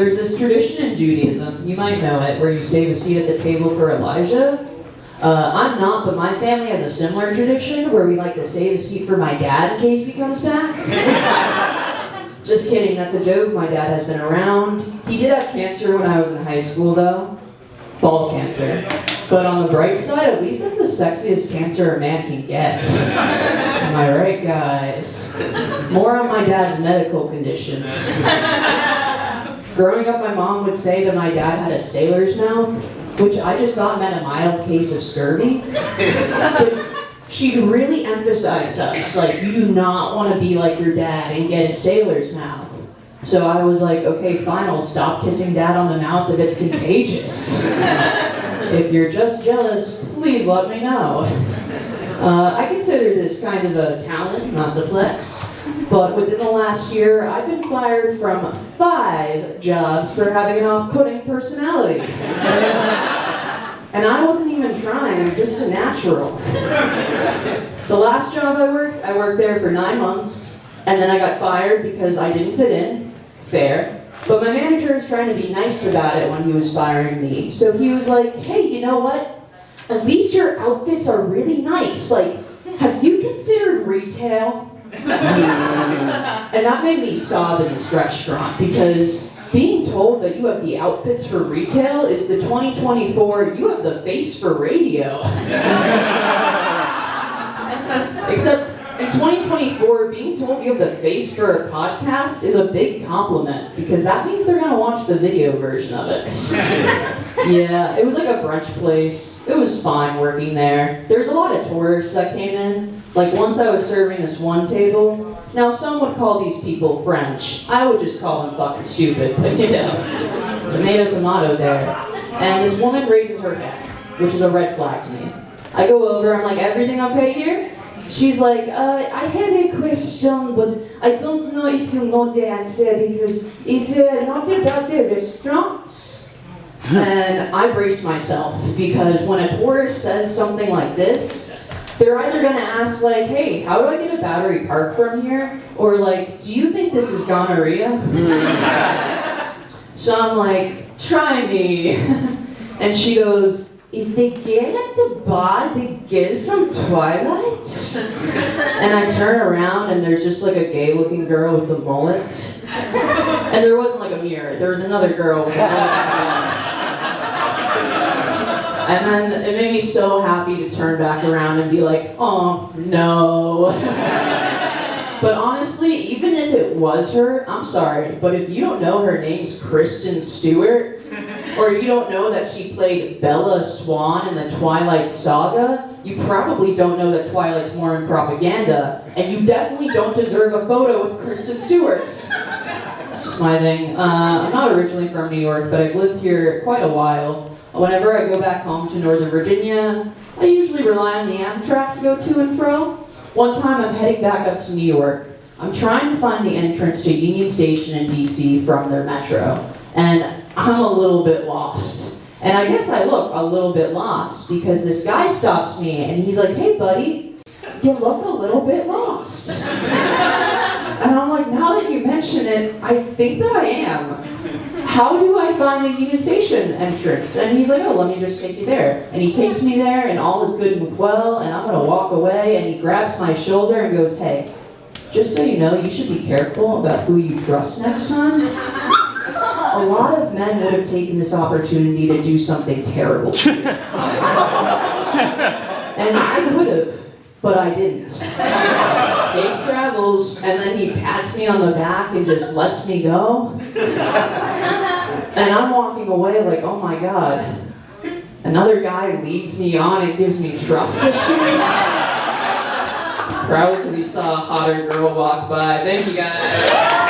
There's this tradition in Judaism, you might know it, where you save a seat at the table for Elijah. I'm not, but my family has a similar tradition where we like to save a seat for my dad in case he comes back. Just kidding, that's a joke. My dad has been around. He did have cancer when I was in high school, though. Ball cancer. But on the bright side, at least that's the sexiest cancer a man can get. Am I right, guys? More on my dad's medical conditions. Growing up, my mom would say that my dad had a sailor's mouth, which I just thought meant a mild case of scurvy. But she really emphasized to us, like, you do not want to be like your dad and get a sailor's mouth. So I was like, okay, fine, I'll stop kissing dad on the mouth if it's contagious. If you're just jealous, please let me know. I consider this kind of a talent, not the flex. But within the last year, I've been fired from 5 jobs for having an off-putting personality. And I wasn't even trying, I'm just a natural. The last job I worked there for 9 months, and then I got fired because I didn't fit in. Fair. But my manager was trying to be nice about it when he was firing me. So he was like, hey, you know what? At least your outfits are really nice. Like, have you considered retail? And that made me sob in this restaurant because being told that you have the outfits for retail is the 2024, you have the face for radio. Except in 2024, being told you have the face for a podcast is a big compliment because that means they're going to watch the video version of it. Yeah, it was like a brunch place. It was fine working there. There was a lot of tourists that came in. Like once I was serving this one table. Now some would call these people French. I would just call them fucking stupid, but you know. Tomato there. And this woman raises her hand, which is a red flag to me. I go over, I'm like, everything okay here? She's like, I have a question, but I don't know if you know the answer because it's not about the restaurants. And I brace myself because when a tourist says something like this, they're either going to ask like, hey, how do I get a battery park from here? Or like, do you think this is gonorrhea? So I'm like, try me. And she goes, is the girl at the bar the girl from Twilight? And I turn around and there's just like a gay looking girl with the mullet. And there wasn't like a mirror, there was another girl with a mullet. And then it made me so happy to turn back around and be like, oh, no. But honestly, even if it was her, I'm sorry, but if you don't know her name's Kristen Stewart, or you don't know that she played Bella Swan in the Twilight Saga, you probably don't know that Twilight's more in propaganda, and you definitely don't deserve a photo with Kristen Stewart. That's just my thing. I'm not originally from New York, but I've lived here quite a while. Whenever I go back home to Northern Virginia, I usually rely on the Amtrak to go to and fro. One time I'm heading back up to New York. I'm trying to find the entrance to Union Station in DC from their metro, and I'm a little bit lost. And I guess I look a little bit lost because this guy stops me and he's like, hey buddy, you look a little bit lost. And I'm like, now that you mention it, I think that I am. How do I find the Union Station entrance? And he's like, oh, let me just take you there. And he takes me there, and all is good and well, and I'm gonna walk away, and he grabs my shoulder and goes, hey, just so you know, you should be careful about who you trust next time. A lot of men would have taken this opportunity to do something terrible to you. And I would have, but I didn't. Safe travels, and then he pats me on the back and just lets me go. And I'm walking away like, oh my god. Another guy leads me on and gives me trust issues. Probably because he saw a hotter girl walk by. Thank you guys.